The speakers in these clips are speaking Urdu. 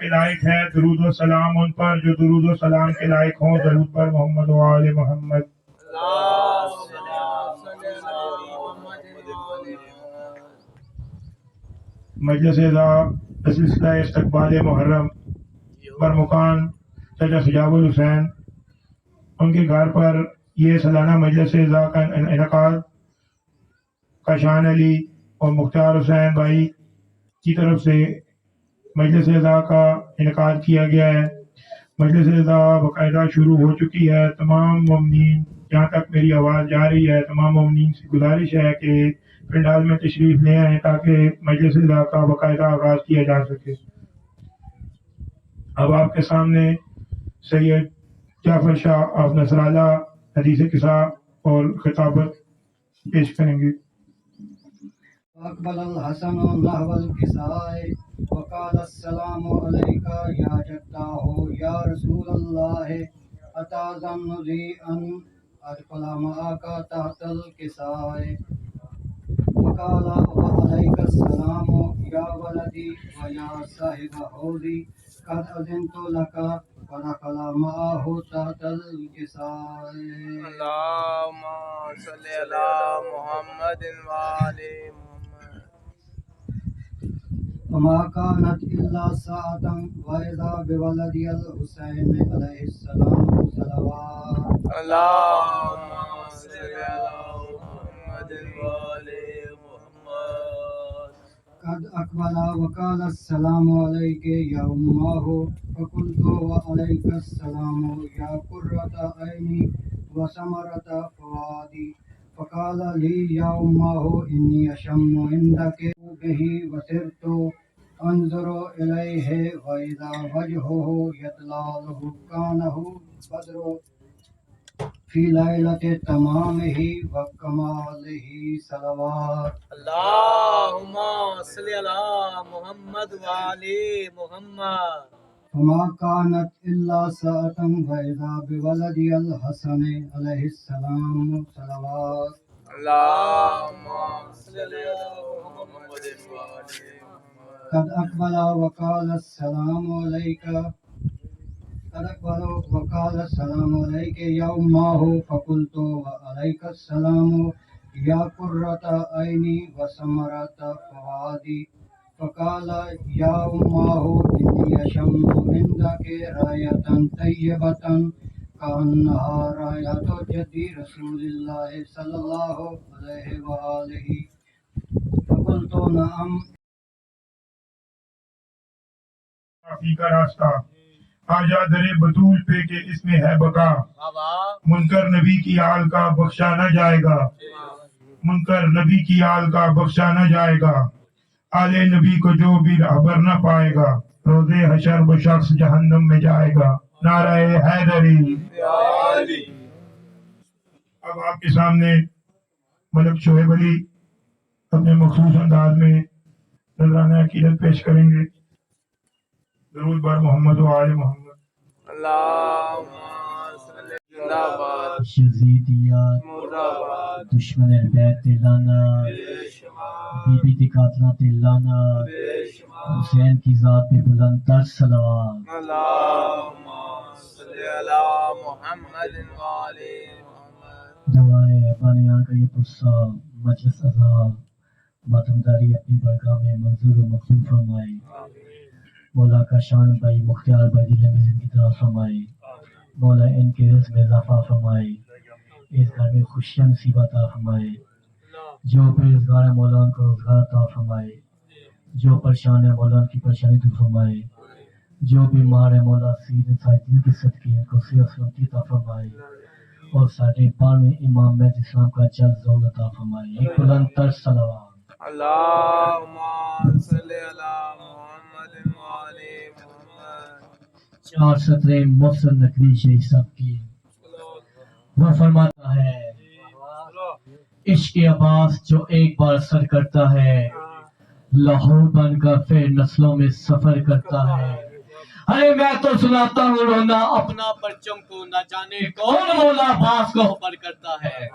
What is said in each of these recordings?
کے لائق ہے درود و سلام ان پر جو درود و سلام کے لائق ہوں. درود پر محمد و آل محمد. مجلس اعزاز سلسلہ استقبال محرم برمکان چچا شجاع الحسین ان کے گھر پر یہ سالانہ مجلس اعزاز کا انعقاد کاشان علی اور مختار حسین بھائی کی طرف سے مجلس اعزاز کا انعقاد کیا گیا ہے. مجلس اعزاز باقاعدہ شروع ہو چکی ہے. تمام مومنین جہاں تک میری آواز جا رہی ہے تمام مومنین سے گزارش ہے کہ پنڈال میں تشریف لے آئیں تاکہ مجلس اعزاز کا باقاعدہ آغاز کیا جا سکے. اب آپ کے سامنے سید جعفر شاہ آف نصراللہ حدیث قصہ اور خطابت پیش کریں گے. اقبل الحسن نحو القصائے وقال السلام علیکہ یا جدہ یا رسول اللہ اتاظن ذی ان ادخل معاک تحت القصائے وقال وعلیک السلام یا ولدی و یا صاحب حوضی قد اذنت لک ودخل معه تحت القصائے. اللہم صلی علی محمد وآل محمد. وما كانت إلا ساعة وإذا بولدي الحسين عليه السلام صلوات. اللہم صلی علی محمد وآل محمد. قد أقبل وقال السلام عليك يا أمه فقلت وعليك السلام يا قرة عيني وثمرة فؤادي. فقال لي يا أمه إني أشم عندك به وسرت انظر إليه وإذا وجهه يتلاله كانه بدر في ليلة تمامه وكماله صلوات. اللہم صلی علی محمد وآل محمد. وما كانت إلا ساعة وإذا بولدي الحسن عليه السلام صلوات. اللہم صلی علی محمد وآل محمد. قد أقبل وقال السلام عليك قد أقبل وقال السلام عليك يا أمه فقلت وعليك السلام يا قرة عيني وثمرة فؤادي. فقال يا أمه إني أشم عندك راية طيبة كأنها راية جدي رسول الله صلى الله عليه وآله. فقلت نعم. معافی کا راستہ آجا در بطول پہ کہ اس میں ہے بقا. منکر نبی کی آل کا بخشا نہ جائے گا. منکر نبی کی آل کا بخشا نہ جائے گا. آل نبی کو جو بھی رہبر نہ پائے گا روزے حشر وہ شخص جہنم میں جائے گا. نعرہ حیدری. اب آپ کے سامنے ملک شعیب علی اپنے مخصوص انداز میں نذرانہ عقیدت پیش کریں گے. درود بر محمد و آل محمد. اللہم صلی زندہ باد یزیدیات مرداباد دشمن بیت لانا بے شمار بی بی دی قاتلات لانا بے شمار. حسین کی ذات پہ بلند تر صلوات. اللہم صلی علی محمد وآل محمد. دعائے بانیان کا یہ پرسہ مجلس ازا ماتمداری اپنی برگاہ میں منظور و مقبول فرمائے. مولا کا شان بھائی مختار بھائی دل میں زندگی طرح فرمائے. مولا ان کے رزق میں اضافہ فرمائے. اس گھر میں خوشیاں نصیب عطا فرمائے. جو بےروزگار ہے مولا ان کو روزگار عطا فرمائے. جو پریشان ہے مولا ان کی پریشانی دور فرمائے. جو بیمار ہے مولا سید سائدین کے صدقے ان کو صحت سلامتی عطا فرمائے. اور سارے بار میں امام مہدی اسلام کا جلد ظہور عطا فرمائے. ایک بلند تر صلوات. اللہم صلی علی محمد وآل محمد. 4 سطریں مفصل نقوی شیخ صاحب کی. وہ فرماتا ہے عشق عباس جو ایک بار اثر کرتا ہے لاہور بن کر پھر نسلوں میں سفر کرتا ہے. ارے میں تو سناتا ہوں رونا اپنا پرچم کو نہ جانے کون مولا عباس کو حبر کرتا ہے.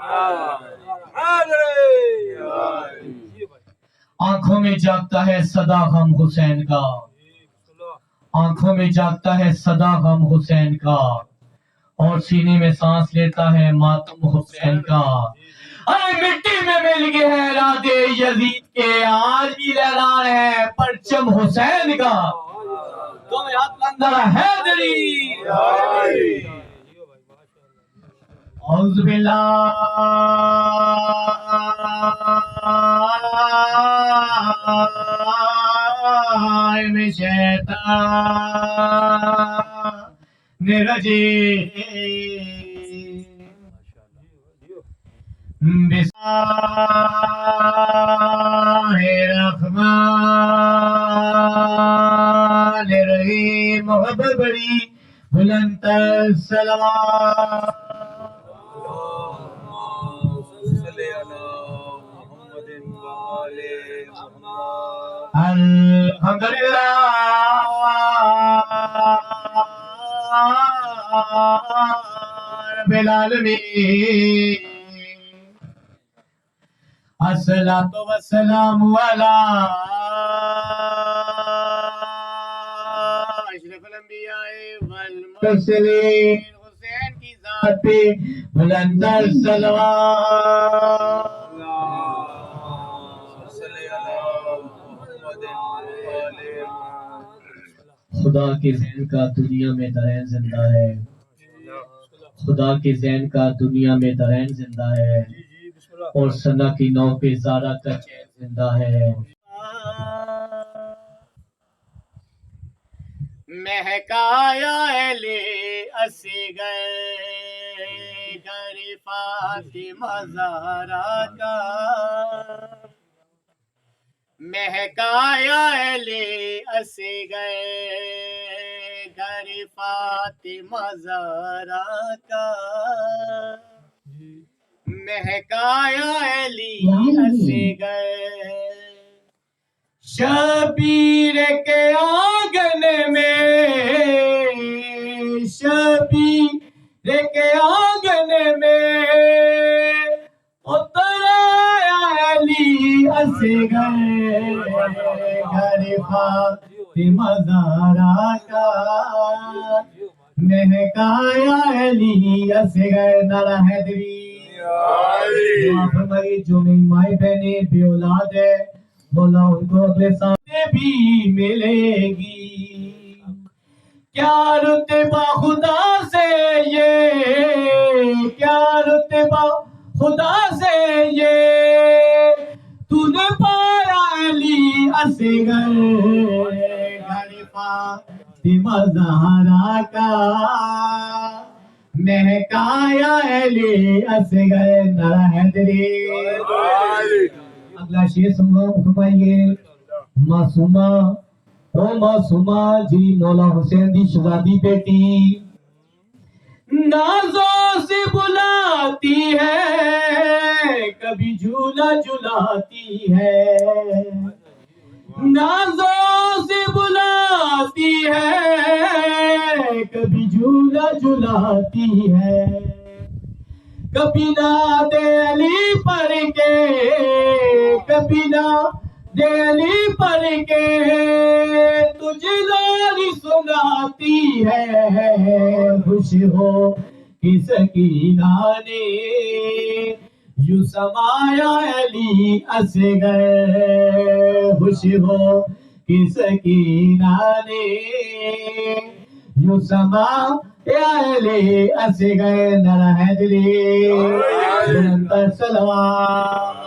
آنکھوں میں جاگتا ہے صدا غم حسین کا آنکھوں میں جاگتا ہے صدا غم حسین کا، اور سینے میں سانس لیتا ہے ماتم حسین کا۔ ارے مٹی میں مل گئے ہیں ارادے یزید کے، آج بھی لہرا ہے پرچم حسین کا۔ تم یاد لندر حیدری اعوذ باللہ من الشیطان الرجیم، بسم اللہ الرحمن الرحیم۔ محبت بڑی بلند تر صلوات۔ الحمدللہ رب العالمین، الصلاۃ والسلام علی اشرف الانبیاء والمرسلین، حسین کی ذات پہ بلند صلوات۔ خدا کے ذہن کا دنیا میں درین زندہ ہے، خدا کے ذہن کا دنیا میں درین زندہ ہے، اور ثنا کی نو پہ زارا کا چین زندہ ہے۔ مہکایا لے اصغر گھر فاطمہ زہرا کا، مہکایا لے اصغر گھر فاطمہ زہرا کا، مہکایا علی اصغر شبیر کے آنگن میں، شبیر کے آنگن میں اترا علی اصغر گھر فاطمہ زہرا کا، مہکایا علی اصغر۔ نعرہ حیدری۔ فرمائی جو میری مائیں بہنیں بے اولاد ہے، مولا ان کو اگلے سامنے بھی ملے گی۔ کیا رتبہ خدا سے یہ، کیا رتبہ خدا سے یہ تو نے پایا علی اصغر گھر فاطمہ زہرا کا، مہکایا علی اصغر۔ نعرہ حیدری۔ اگلا شعر سنو، فرمائیے معصومہ او معصومہ جی مولا حسین دی شہزادی بیٹی، نازوں سے بلاتی ہے کبھی جھولا جھلاتی ہے، نازوں سے بلاتی ہے کبھی جھولا جھلاتی ہے، کبھی ناد علی پڑھ کے، کبھی ناد علی پڑھ کے تجھے لاری سناتی ہے، خوش ہو کہ سکینہ نے یوں سمایا علی اصغر، خوش ہو کہ سکینہ نے یوں سمایا علی اصغر۔ نعرہ حیدری۔ بلند صلوات۔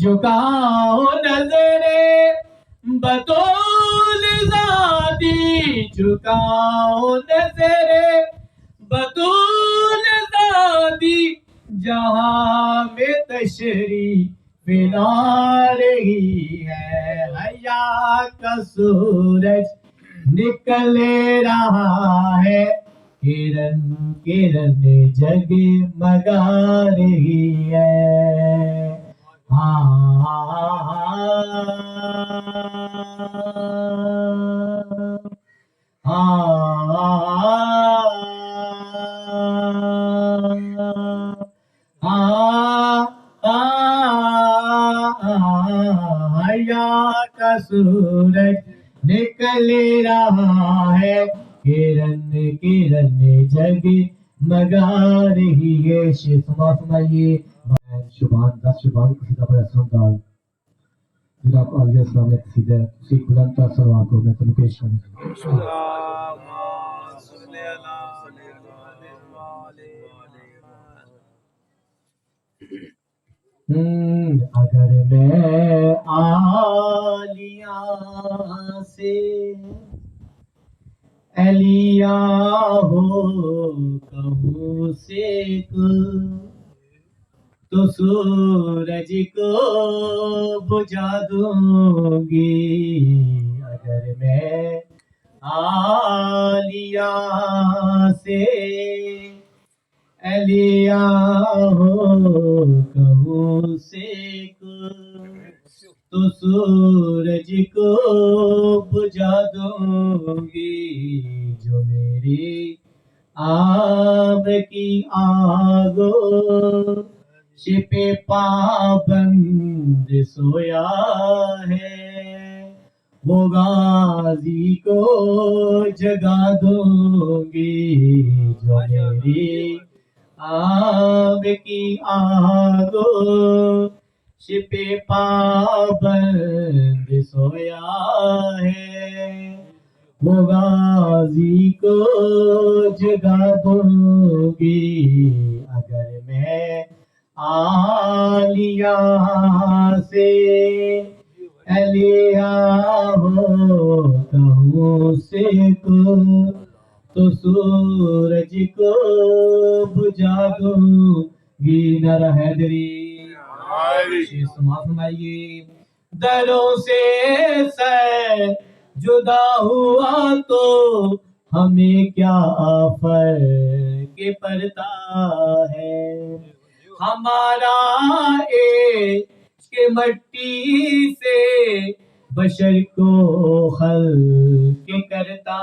جھکاؤ نظریں بطول ذاتی، جھکاؤ نظریں بطول ذاتی، جہاں میں تشریف لا رہی ہے، حیا کا سورج نکل رہا ہے، کرن کرن جگمگا رہی ہے، حیا کا سورج نکل رہا ہے، کرن کرن جگ مگا رہی ہے. سماعت فرمائیے شبان 10 شبان قصیدہ پر اسلام دال جناب عالیہ السلام نے قصیدہ اسی بلند تر سلوات کو میں تمہیں پیش کروں. اللهم صل على محمد وعلى اگر میں عالیہ سے علیہ ہو کہوں سے تو سورج کو بجھا دوں گی. اگر میں عالیہ سے علیہ ہو کہوں سے تو سورج کو بجھا دوں گی. جو میری آب کی آگوش پہ پابند سویا ہے، وہ غازی کو جگا دوں گی. جو میری آب کی آگوش پہ پابند سویا ہے، وہ غازی کو جگا دوں گی. اگر میں عالیہ سے علیہ ہو کہوں سے تو سورج کو بجھا دوں گی. نعرہ حیدری. سماعت فرمائیے دلوں سے سر جدا ہوا تو ہمیں کیا فرق پڑتا ہے. ہمارا عشق مٹی سے بشر کو خلق کرتا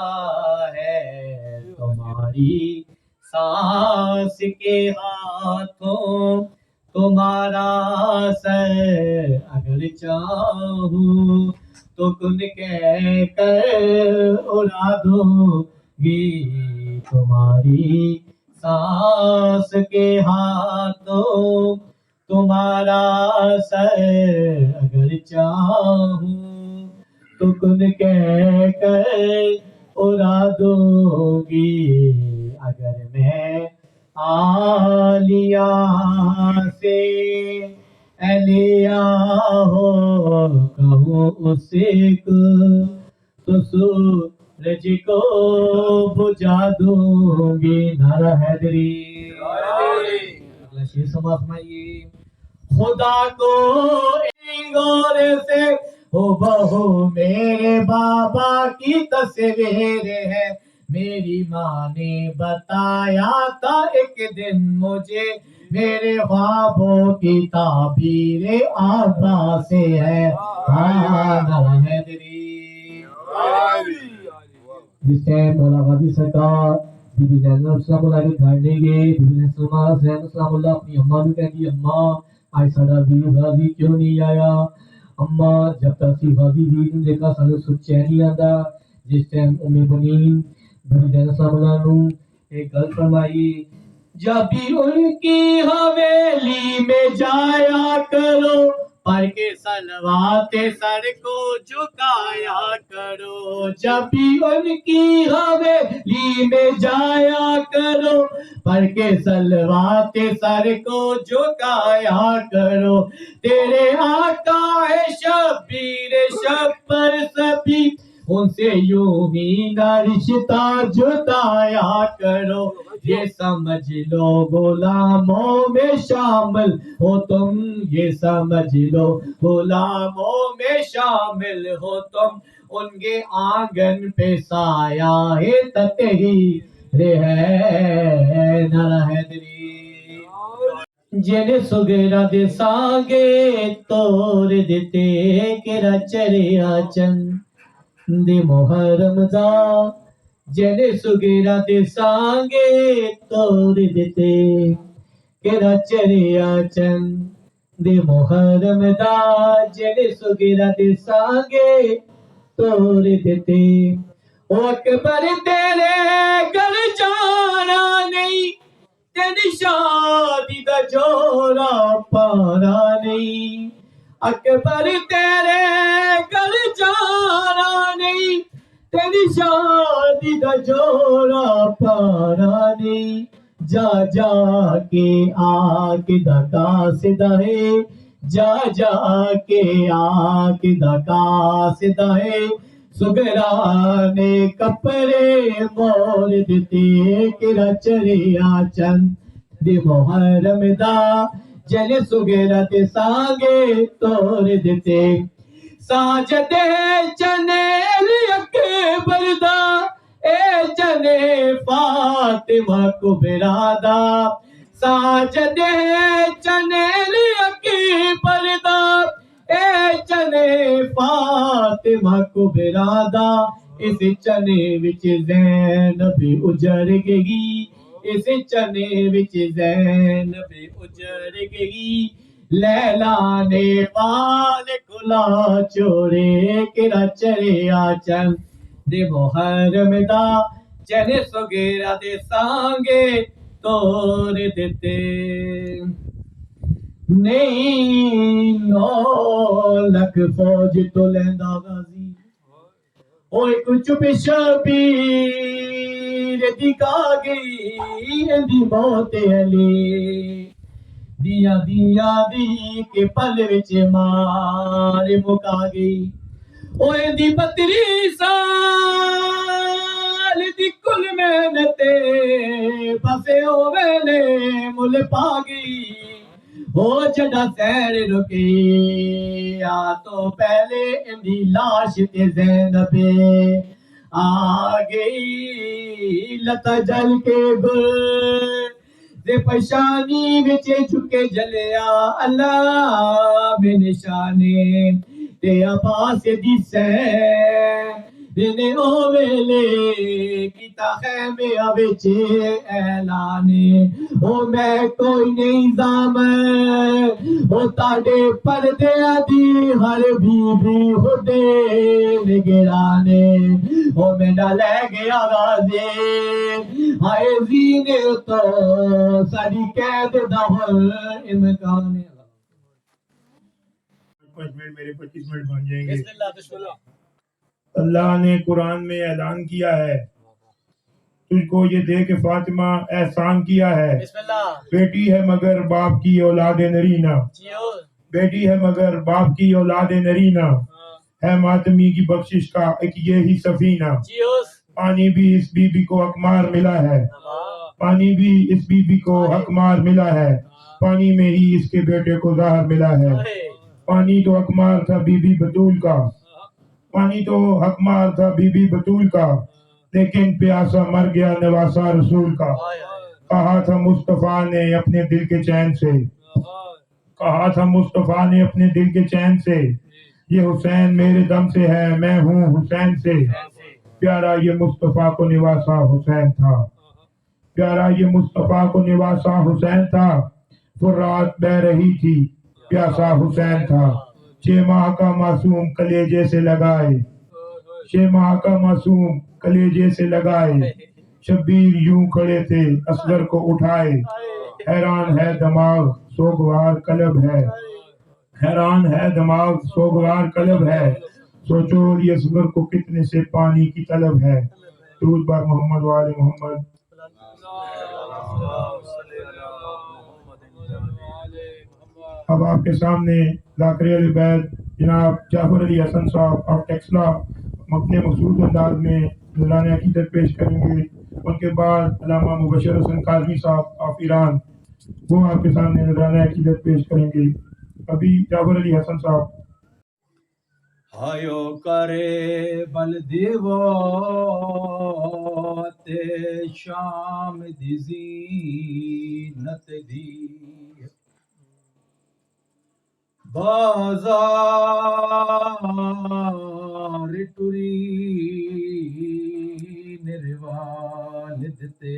ہے. تمہاری سانس کے ہاتھوں تمہارا سر اگر چاہوں تو کن کہہ کر اڑا دوں گی. تمہاری سانس کے ہاتھوں تمہارا سر اگر چاہوں تو کن کہہ کر اڑا دوں گی. اگر میں عالیہ سے علیہ ہو کہوں اسے تو سورج کو بجھا دوں گی. نعرہ حیدری. اگلا شعر سماعت فرمائیے. خدا کو غور سے ہو بہو میرے بابا کی تصویر ہے. میری ماں نے بتایا تھا ایک دن مجھے، میرے خوابوں کی تعبیر آبا سے ہے. نعرہ حیدری. جس ٹائم مولا غازی سرکار بی بی زینب السلام اللہ کے گھر لے گئے، بی بی سلمہ حسین السلام اللہ اپنی اماں نو کہندی اماں آج ساڈا ویر غازی کیوں نہیں آیا؟ اماں جب تک اسی غازی ویر نو دیکھا سانو سچین نہیں آندا. جس ٹائم ام بنین بی بی زینب السلام اللہ نو ایک گل فرمائی، جب بھی ان کی حویلی میں جایا کرو پر کے صلوات سر کو جھکایا کرو. جب بھی ان کی حویلی میں جایا کرو پر کے صلوات سر کو جھکایا کرو. تیرے آقا ہے شبیر شب پر سبھی، ان سے یوں ہی نہ رشتہ جتایا کرو. یہ سمجھ لو غلاموں میں شامل ہو تم، یہ سمجھ لو غلاموں میں شامل ہو تم. ان کے آنگن پہ سایہ ہے تطہیر ہے. نعرہ حیدری. جن سگرا دے سانگے توڑ دیتے کیرا چریا چند محرم دا. جن سگرا دے سانگے توڑ دیتے کیرا چریا چند دے محرم دا جڑے سگیرا دے سانگے توڑ دیتے او اکبر تیرے گھر جانا نہیں تیری شادی دا جوڑا پانا نہیں اکبر تیرے گھر جانا نہیں تیری شادی دا جوڑا پانا نہیں جا جا کے آگ دا قاصدہ ہے جا جا کے آگ دا قاصدہ ہے سگرا نے کپڑے مول دیتے کیڑا چڑیا چند دی محرم دا جنے سگرا تے سانگے توڑ دیتے ساجدے چنے اکبر دا اے چنے فاطمہ کبرا دا ساجدے چنے اکبر دا اے چنے فاطمہ کبرا دا اس چنے وچ زینب اجڑ گئی اس چنے وچ زینب اجڑ گئی لیلا نے وال کلا چوڑے کیڑا چڑیا چن دے محرم دا چنے سگیرا دے سانگے توڑ دیتے نہیں 9 لکھ فوج تو لیندا غازی اوے کچھ شبیر دکھا گئی دی موت علی دیا دیا دی کے پل وچ مار مکا گئی اوے دی 32 سال دی کل محنت پسے او ویلے مل پا گئی ہو جڑا سیر رکی آ تو پہلے اندی لاش تے زینب آ گئی لتا جل کے گل دے پشانی وچ جھکے جلیا اللہ میں نشانے تے عباس دی سین او ویلے کیتا خیمے وچ اعلانے او میں کوئی نہیں زامن او تاڑے پردے دی ہر بی خودے نگرانے او میں نہ لے گیا غازی ہائے زینے تو ساری قید دا امکان 5 منٹ میرے 25 منٹ بن جائیں گے بسم اللہ اللہ نے قرآن میں اعلان کیا ہے تجھ کو یہ دے کہ فاطمہ احسان کیا ہے بسم اللہ بیٹی ہے مگر باپ کی اولاد نرینہ جیو بیٹی ہے مگر باپ کی اولاد نرینہ ہے ماتمی کی بخشش کا ایک یہی سفینہ جیو پانی بھی اس بی بی کو حقمار ملا ہے پانی بھی اس بی بی کو حقمار ملا ہے پانی میں ہی اس کے بیٹے کو زہر ملا ہے پانی تو حقمار تھا بی بی بطول کا پانی تو حقمار تھا بی بی بطول کا لیکن پیاسا مر گیا نواسا رسول کا کہا تھا مصطفیٰ نے اپنے دل کے چین سے کہا تھا مصطفیٰ نے اپنے دل کے چین سے یہ حسین میرے دم سے ہے میں ہوں حسین سے پیارا یہ مصطفیٰ کو نواسا حسین تھا پیارا یہ مصطفیٰ کو نواسا حسین تھا فرات بہ رہی تھی پیاسا حسین تھا 6 ماہ کا معصوم کلیجے سے لگائے 6 ماہ کا معصوم کلیجے سے لگائے شبیر یوں کھڑے تھے اصغر کو اٹھائے حیران ہے دماغ سوگوار قلب ہے حیران ہے دماغ سوگوار قلب ہے سوچو یہ اصغر کو کتنے سے پانی کی طلب ہے درود بر محمد و آل محمد اب آپ کے سامنے ذاکر علی بیت جناب جعفر علی حسن صاحب آف ٹیکسلا اپنے مخصوص انداز میں نذرانہ عقیدت پیش کریں گے ان کے بعد علامہ مبشر حسن کاظمی صاحب آف ایران وہ آپ کے سامنے نذرانہ عقیدت پیش کریں گے ابھی جعفر علی حسن صاحب ہایو کرے بل دیو تے شام دی زینت دی بازار ٹری نروال دتے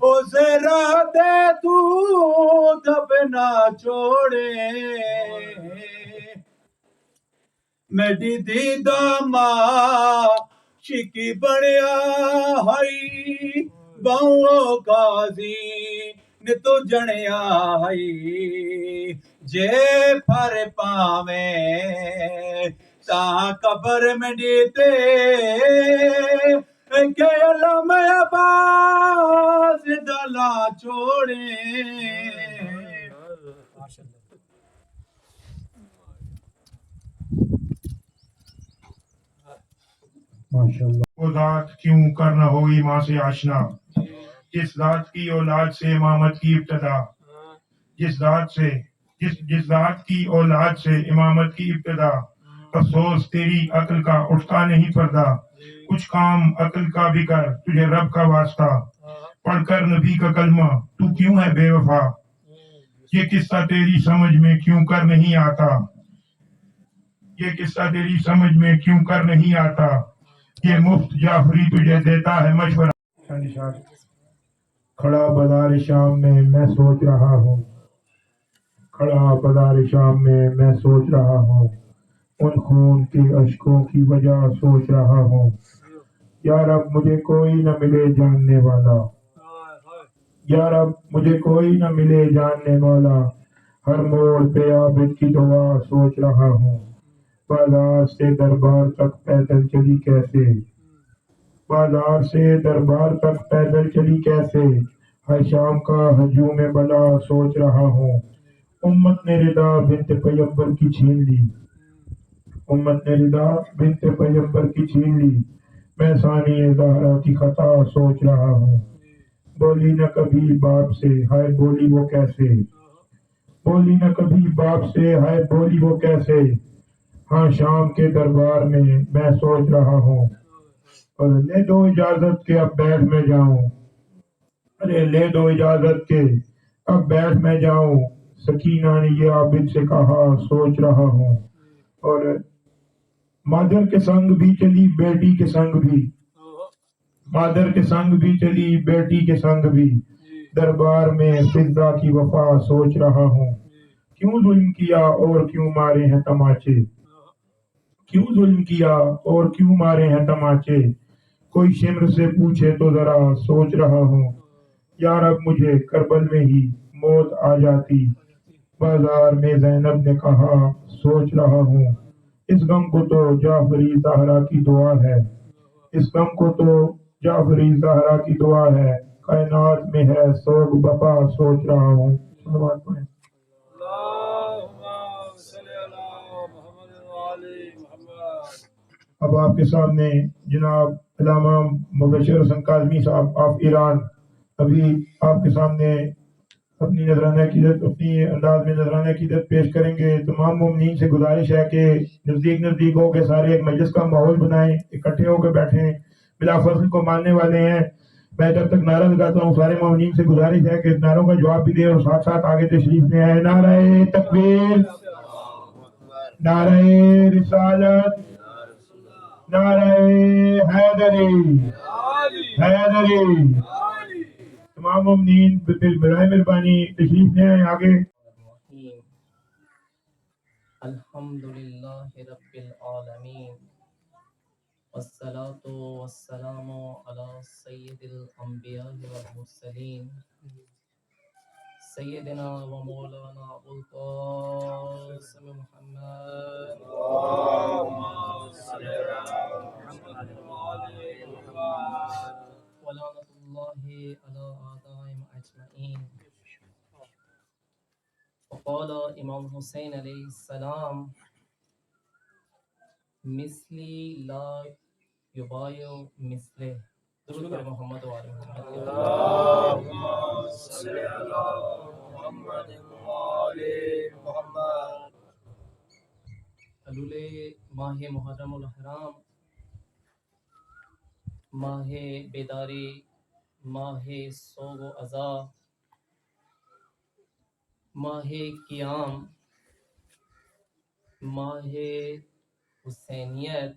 او ذرا دے تو دب نہ چھوڑے میری دیدہ ماں شکی بڑیا ہائی باؤں قاضی نے تو جنیا ہائی جے پھر پاویں تا قبر میں دیتے کہ علم عباس دلا چھوڑے ماشاءاللہ وہ ذات کیوں کرنا ہوگی ماں سے آشنا جس ذات کی اولاد سے امامت کی ابتدا جس ذات کی اولاد سے امامت کی ابتدا افسوس تیری عقل کا اٹھتا نہیں پردہ کچھ کام عقل کا بھی کر تجھے رب کا واسطہ پڑھ کر نبی کا کلمہ تو کیوں ہے بے وفا یہ قصہ تیری سمجھ میں کیوں کر نہیں آتا یہ قصہ تیری سمجھ میں کیوں کر نہیں آتا یہ مفت جعفری تجھے دیتا ہے مشورہ کھڑا بازار شام میں سوچ رہا ہوں کھڑا بازار شام میں سوچ رہا ہوں ان خون کے اشکوں کی وجہ سوچ رہا ہوں یا رب مجھے کوئی نہ ملے جاننے والا یا رب مجھے کوئی نہ ملے جاننے والا ہر موڑ پہ عابد کی دعا سوچ رہا ہوں بازار سے دربار تک پیدل چلی کیسے بازار سے دربار تک پیدل چلی کیسے ہر شام کا ہجوم بلا سوچ رہا ہوں امت نے رضا بنت پیغمبر کی چھین لی امت نے رضا بنت پیغمبر کی چھین لی میں ثانی زہرا کی خطا سوچ رہا ہوں بولی نہ کبھی باپ سے ہائے بولی وہ کیسے بولی نہ کبھی باپ سے ہائے بولی وہ کیسے ہاں شام کے دربار میں سوچ رہا ہوں اور لے دو اجازت کہ اب بیٹھ میں جاؤں ارے لے دو اجازت کہ اب بیٹھ میں جاؤں سکینہ نے یہ عابد سے کہا سوچ رہا ہوں اور مادر کے سنگ بھی چلی بیٹی کے سنگ بھی مادر کے سنگ بھی چلی بیٹی کے سنگ بھی دربار میں فضا کی وفا سوچ رہا ہوں کیوں ظلم کیا اور کیوں مارے ہیں تماچے کیوں ظلم کیا اور کیوں مارے ہیں تماچے کوئی شمر سے پوچھے تو ذرا سوچ رہا ہوں یا رب مجھے کربل میں ہی موت آ جاتی بازار میں زینب نے کہا سوچ رہا ہوں اس غم کو تو جعفری زہرا کی دعا ہے اس غم کو تو جعفری زہرا کی دعا ہے کائنات میں ہے سوگ بپا سوچ رہا ہوں صلوات پڑھیں اب آپ کے سامنے جناب علامہ مبشر حسن کاظمی صاحب آف ایران ابھی آپ کے سامنے اپنی نذرانہ عقیدت اپنی انداز میں نذرانہ عقیدت پیش کریں گے تمام مومنین سے گزارش ہے کہ نزدیک ہو کے سارے ایک مجلس کا ماحول بنائیں اکٹھے ہو کے بیٹھیں بلا فصل کو ماننے والے ہیں میں جب تک نعرہ لگاتا ہوں سارے مومنین سے گزارش ہے کہ نعروں کا جواب بھی دے اور ساتھ ساتھ آگے تشریف لے آئے نعرہ تکبیر نعرہ رسالت نعرہ حیدری حیدری تمام مومنین برائے مہربانی تشریف لے آئیں آگے الحمدللہ رب العالمین والصلاة والسلام علی سید الانبیاء والمرسلین سیدنا و مولانا ابو القاسم محمد ولعنت اللہ علی اعدائهم اجمعین وقال امام حسین علیہ السلام مثلی لا یبایع مثلہ درود پر محمد و آل محمد حلول ماہ محرم الحرام ماہ بیداری ماہ سوگ و عزا ماہ قیام ماہ حسینیت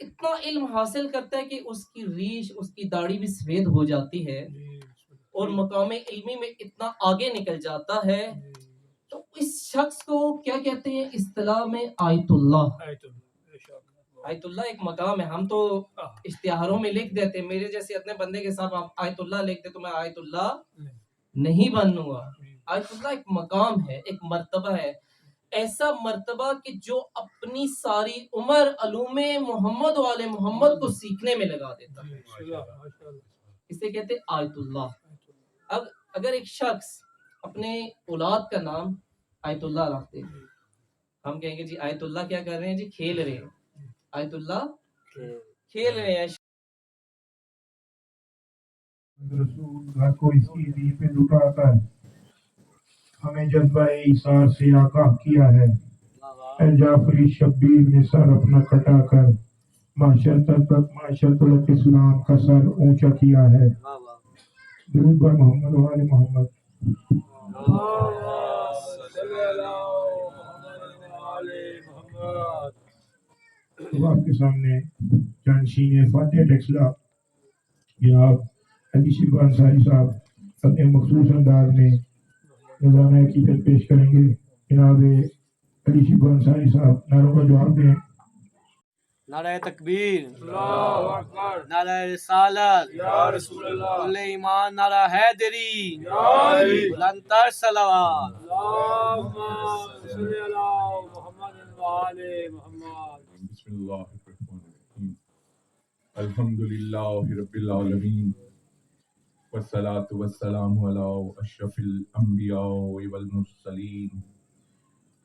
اتنا علم حاصل کرتا ہے کہ اس کی ریش اس کی داڑھی بھی سفید ہو جاتی ہے اور مقام علمی میں اتنا آگے نکل جاتا ہے، تو اس شخص کو کیا کہتے ہیں اصطلاح میں؟ آیت اللہ۔ آیت اللہ ایک مقام ہے، ہم تو اشتہاروں میں لکھ دیتے ہیں، میرے جیسے اتنے بندے کے ساتھ آپ آیت اللہ لکھ دے تو میں آیت اللہ نہیں بنوں گا۔ آیت اللہ ایک مقام ہے، ایک مرتبہ ہے، ایسا مرتبہ کہ جو اپنی ساری عمر علوم محمد والے محمد کو سیکھنے میں لگا دیتا ہے، اسے کہتے ہیں آیت اللہ۔ اب اگر ایک شخص اپنے اولاد کا نام آیت اللہ رکھ دے، ہم کہیں گے جی آیت اللہ کیا کر رہے ہیں؟ جی کھیل رہے ہیں، آیت اللہ کھیل رہے ہیں۔ رسول گھر کو اس کی ری پہ لٹا کر ہمیں جذبہ ایثار سے آگاہ کیا ہے۔ اے جعفری شبیر نے سر اپنا کٹا کر معاشرت الاسلام کا سر اونچا کیا ہے۔ درود بر محمد و آل محمد۔ تو آپ کے سامنے جانشین فاتح ٹیکسلا جناب علی شیخ انصاری صاحب اپنے مخصوص انداز میں نظرانہ عقیدت پیش کریں گے۔ جناب علی شیخ انصاری صاحب نعروں کا جواب دیں۔ نعرہ تکبیر، اللہ اکبر، نعرہ رسالت، یا رسول اللہ، کل ایمان، نعرہ حیدری، یا علی، بلند تر صلوات، اللہم صلی علی محمد و آل محمد۔ بسم اللہ الرحمن الرحیم، الحمد للہ رب العالمین، والصلاة والسلام علی اشرف الانبیاء والمرسلین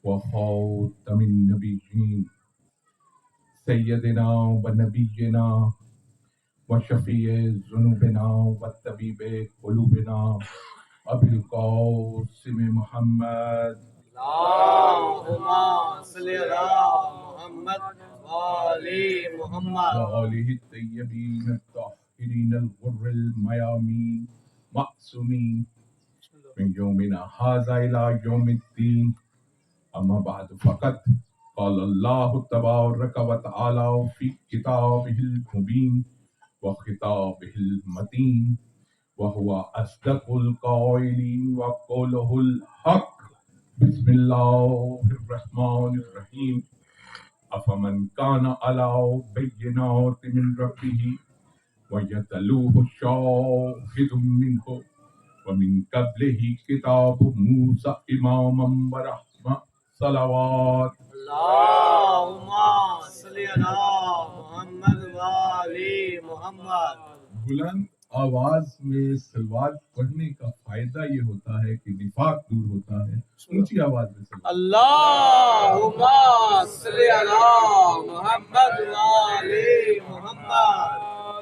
وخاتم النبیین سیدنا و نبینا و شفیع ذنوبنا و طبیب قلوبنا ابی القاسم محمد اللہم صلی علی محمد و آل محمد وآلہ الطیبین الطاہرین الغر المیامین معصومین من یومنا ھذا الی یوم الدین، اما بعد فقط قال اللہ تبارک و تعالی فی کتابہ المبین و خطابہ المتین وهو اصدق القائلین وقولہ الحق۔ بسم اللہ الرحمن الرحیم، افمن کان علی بینات من ربہ ویتلوہ شاہد منہ ومن قبلہ کتاب موسیٰ اماما ورحمہ صلوات۔ اللہم صلی علی محمد و آل محمد۔ بلند آواز میں صلوات پڑھنے کا فائدہ یہ ہوتا ہے کہ نفاق دور ہوتا ہے۔ اونچی آواز میں صلوات۔ اللہم صلی علی محمد و آل محمد۔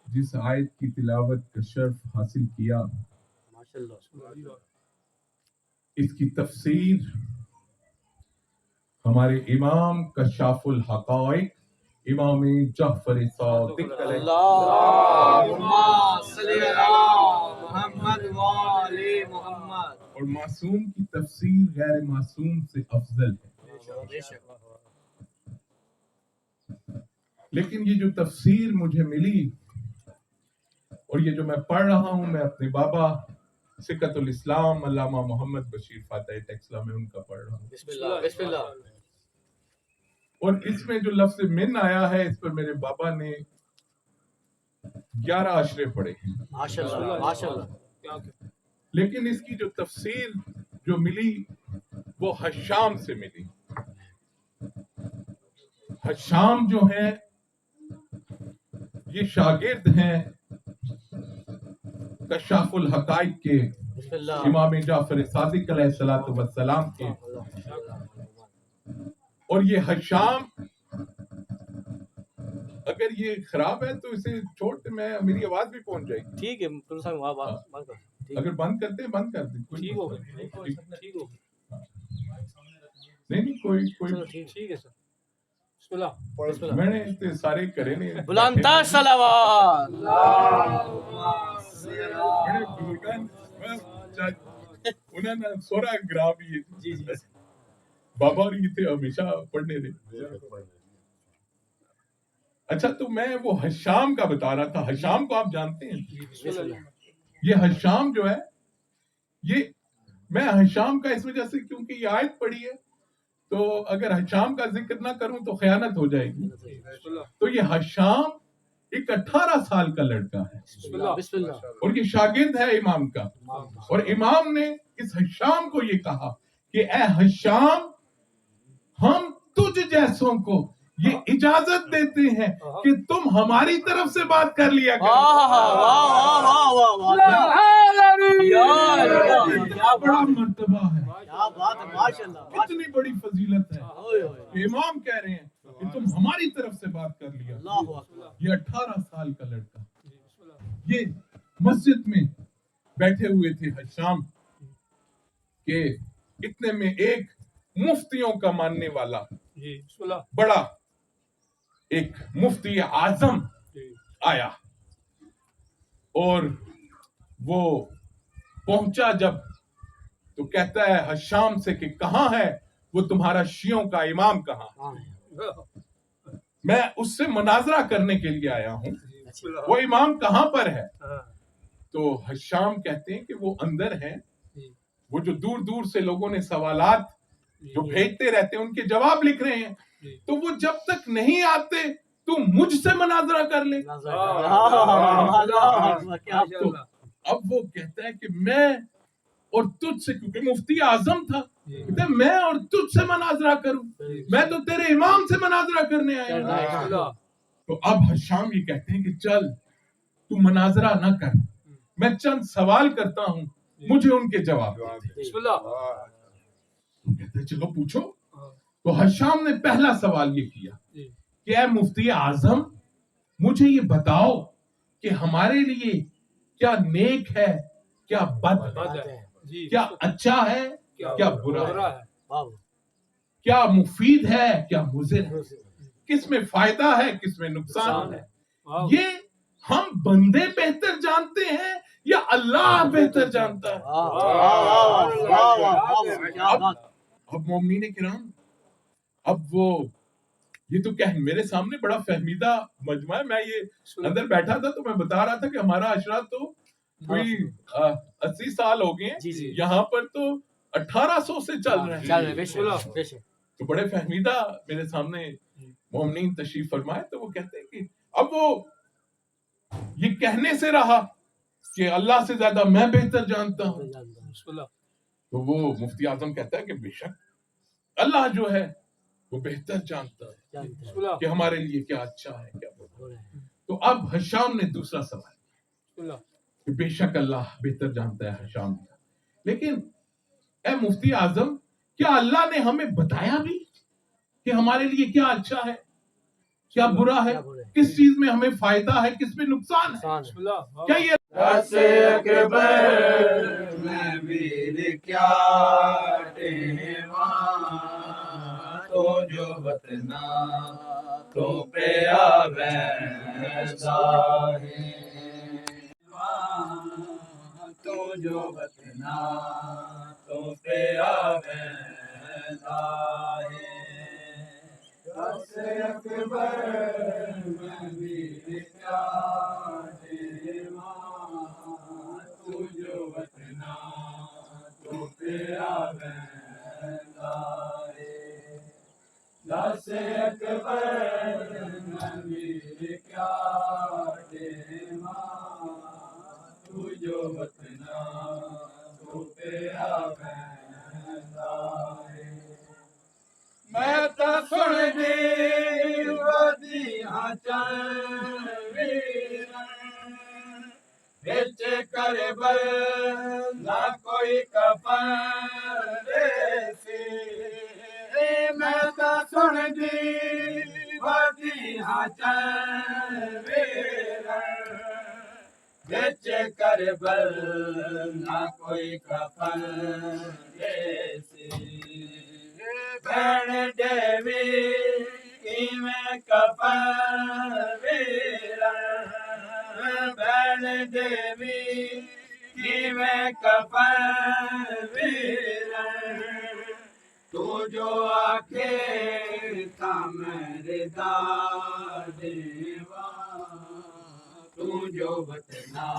جس آیت کی تلاوت کا شرف حاصل کیا، اس کی تفسیر ہمارے امام کشاف الحقائق امام جعفر صادق اللہم صلی علی محمد و آل محمد۔ اور معصوم کی تفسیر غیر معصوم سے افضل ہے، لیکن یہ جو تفسیر مجھے ملی اور یہ جو میں پڑھ رہا ہوں، میں اپنے بابا سکت الاسلام علامہ محمد بشیر فاتح ٹیکسلا میں ان کا پڑھ رہا ہوں، بسم اللہ بسم اللہ۔ اور اس میں جو لفظ من آیا ہے اس پر میرے بابا نے 11 اشرے پڑھے ہیں، ماشاءاللہ ماشاءاللہ۔ لیکن اس کی جو تفسیر جو ملی وہ حشام سے ملی۔ حشام جو ہیں یہ شاگرد ہیں کشاف الحقائق کے بسم اللہ۔ امام جعفر صادق علیہ الصلوۃ والسلام کے، اور یہ حشام اگر یہ خراب ہے تو اسے چھوڑ کے میری آواز بھی پہنچ جائے گی۔ ٹھیک ہے پروفیسر صاحب وہاں بند کر، اگر بند کرتے ہیں بند کر دیں، ٹھیک ہو ٹھیک ہو، نہیں کوئی ٹھیک ہے سر۔ بسم اللہ بسم اللہ۔ میں نے اتنے سارے کرے نہیں، بلند تر صلوات۔ بڑے بزرگان انہوں نے 16 گرام جی جی بابا اور یہ تھے ہمیشہ پڑھنے دے۔ اچھا تو میں وہ حشام کا بتا رہا تھا. حشام کو آپ جانتے ہیں؟ یہ حشام جو ہے، یہ میں حشام کا اس وجہ سے کیونکہ یہ آیت پڑھی ہے، تو اگر حشام کا ذکر نہ کروں تو خیانت ہو جائے گی. تو یہ حشام ایک 18 سال کا لڑکا ہے بسم اللہ. اور یہ شاگرد ہے امام کا. اور امام نے اس حشام کو یہ کہا کہ اے حشام، ہم تجھ جیسوں کو یہ اجازت دیتے ہیں کہ تم ہماری طرف سے بات کر لیا کرو. کیا بڑا مرتبہ ہے، کتنی بڑی فضیلت ہے کہ امام کہہ رہے ہیں کہ تم ہماری طرف سے بات کر لیا. یہ 18 سال کا لڑکا، یہ مسجد میں بیٹھے ہوئے تھے حشام کہ اتنے میں ایک مفتیوں کا ماننے والا بڑا ایک مفتی اعظم آیا، اور وہ پہنچا جب تو کہتا ہے حشام سے کہ کہاں ہے وہ تمہارا شیعوں کا امام، کہاں؟ میں اس سے مناظرہ کرنے کے لیے آیا ہوں، وہ امام کہاں پر ہے؟ تو حشام کہتے ہیں کہ وہ اندر ہیں، وہ جو دور دور سے لوگوں نے سوالات جو بھیجتے رہتے ہیں ان کے جواب لکھ رہے ہیں، تو وہ جب تک نہیں آتے تو مجھ سے مناظرہ کر لے. تو اب وہ کہتا ہے کہ میں اور تجھ سے، کیونکہ مفتی اعظم تھا، کہتا ہے میں اور تجھ سے مناظرہ کروں، میں تو تیرے امام سے مناظرہ کرنے آیا ہوں. تو اب حشام یہ کہتے ہیں کہ چل تو مناظرہ نہ کر، میں چند سوال کرتا ہوں، مجھے ان کے جواب دے. تو کہتے ہیں چلو پوچھو. تو حشام نے پہلا سوال یہ کیا کہ اے مفتی اعظم، مجھے یہ بتاؤ کہ ہمارے لیے کیا نیک ہے، کیا بد ہے، کیا اچھا ہے، کیا برا ہے، کیا مفید ہے، کیا مضر ہے، کس میں فائدہ ہے، کس میں نقصان ہے. یہ ہم بندے بہتر جانتے ہیں یا اللہ بہتر جانتا ہے؟ اب مومنین کرام، اب وہ یہ تو کیا میرے سامنے بڑا فہمیدہ مجمع ہے. میں یہ اندر بیٹھا تھا تو میں بتا رہا تھا کہ ہمارا عشرہ تو کوئی 80 سال ہو گئے ہیں، یہاں پر تو 1800 سے چل رہے ہیں. تو بڑے فہمیدہ میرے سامنے مومنین تشریف فرمائے. تو وہ کہتے ہیں کہ اب وہ یہ کہنے سے رہا کہ اللہ سے زیادہ میں بہتر جانتا ہوں. تو وہ مفتی اعظم کہتا ہے کہ بے شک اللہ جو ہے وہ بہتر جانتا ہے کہ ہمارے لیے کیا اچھا ہے، کیا برا ہے. تو اب حشام نے دوسرا سوال کہ بے شک اللہ بہتر جانتا ہے حشام کا، لیکن اے مفتی اعظم، کیا اللہ نے ہمیں بتایا بھی کہ ہمارے لیے کیا اچھا ہے، کیا برا ہے، کس چیز میں ہمیں فائدہ ہے، کس میں نقصان ہے؟ کیا یہ دس اکبر میں ویر کیا ٹیواں تو جو بتنا تو پہ آویزا ہے، تو جو بتنا تو پہ آویزا ہے. دس اکبر میں ویر کیا ٹیواں تو جو بتنا تو پہ آویزا ہے. دس اکبر میں ویر کیا ٹیواں تو جو بتنا تو پہ آویزا ہے. میں تو سن دی ودیاں چن ویرن وچ کربل نہ کوئی کفن سی. میں تو سن دی ودیاں چن ویرن وچ کربل نہ کوئی کفن سی. بہن دیوی کیویں کفن ویرن، بہن دیوی کیویں کفن ویرن، تو جو آکھے تاں میرے دادے جو وطنا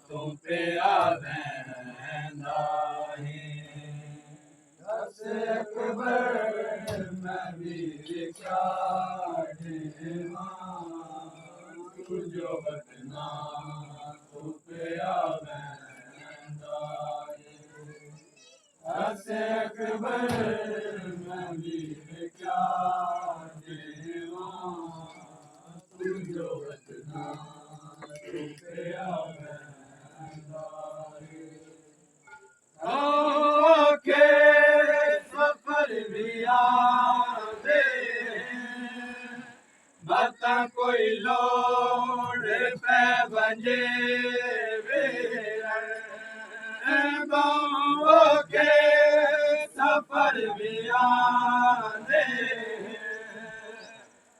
تو پہ آویندا ہے دس اکبر میں ویر کیا دیواں تو جو وطنا تو پہ آویندا ہے دس اکبر میں ویر کیا دیواں تو جو وطنا تو پہ آویندا ہے کے سفر بھی آدے بتا کوئی لوڑ پہ بنجے گاؤں کے سفر بھی آدے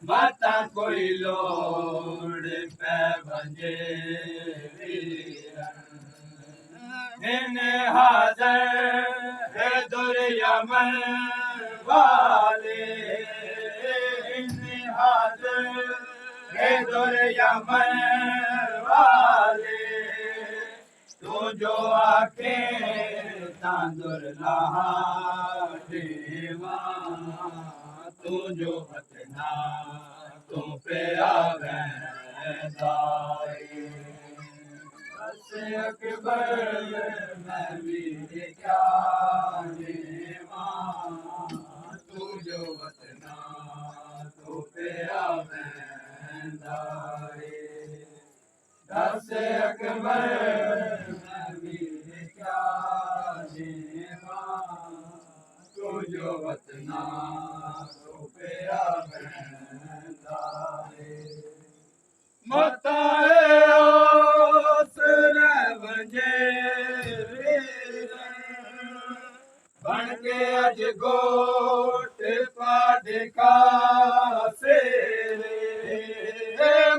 بتا کوئی لوڑ پہ بنجے حاضر ہے در یمن والے حاضر ہے در یمن والے تو جو آکے تاندر لہا دیواں تو جو وطنا تو پہ آویندا ہے دس اکبر میں ویر کیا دیواں تو جو وطنا تو پہ آویندا ہے دس اکبر میں ویر کیا دیواں تو جو وطنا تو پہ آویندا ہے متا بن کے اج گوٹ پاڈکا سے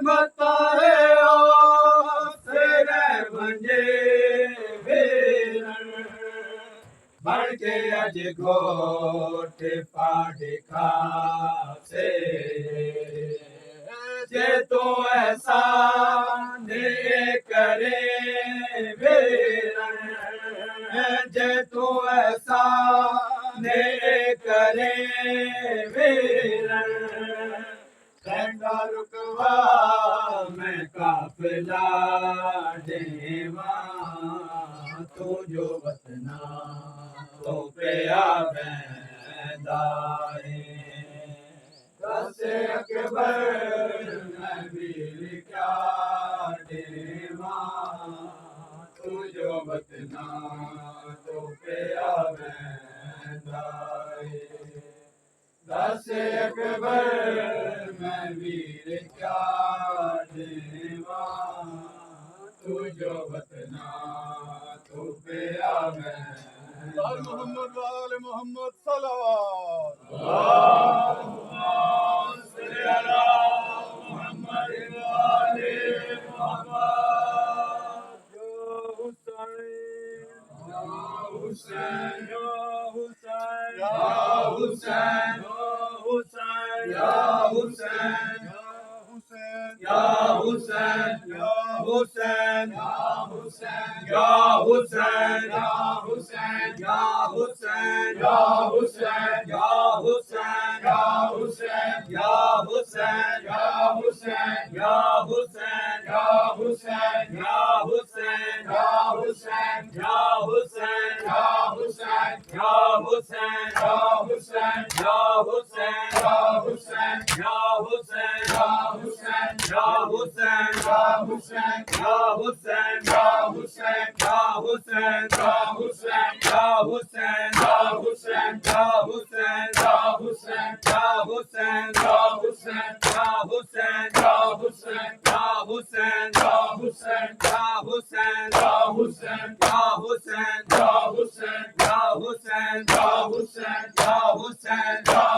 متا بنجے بن کے اج گوٹ پاڈکا سے جے تو احسان کرے جے تو احسان کرے کہنگا رکوا میں قافلہ دیواں تو جو وطنا تو پہ آویندا ہے دس اکبر میں ویر کیا دیواں تو جو وطنا تو پہ آویندا ہے دس اکبر میں ویر کیا دیواں تو جو وطنا تو پہ آویندا محمد وآل محمد صلوات حسین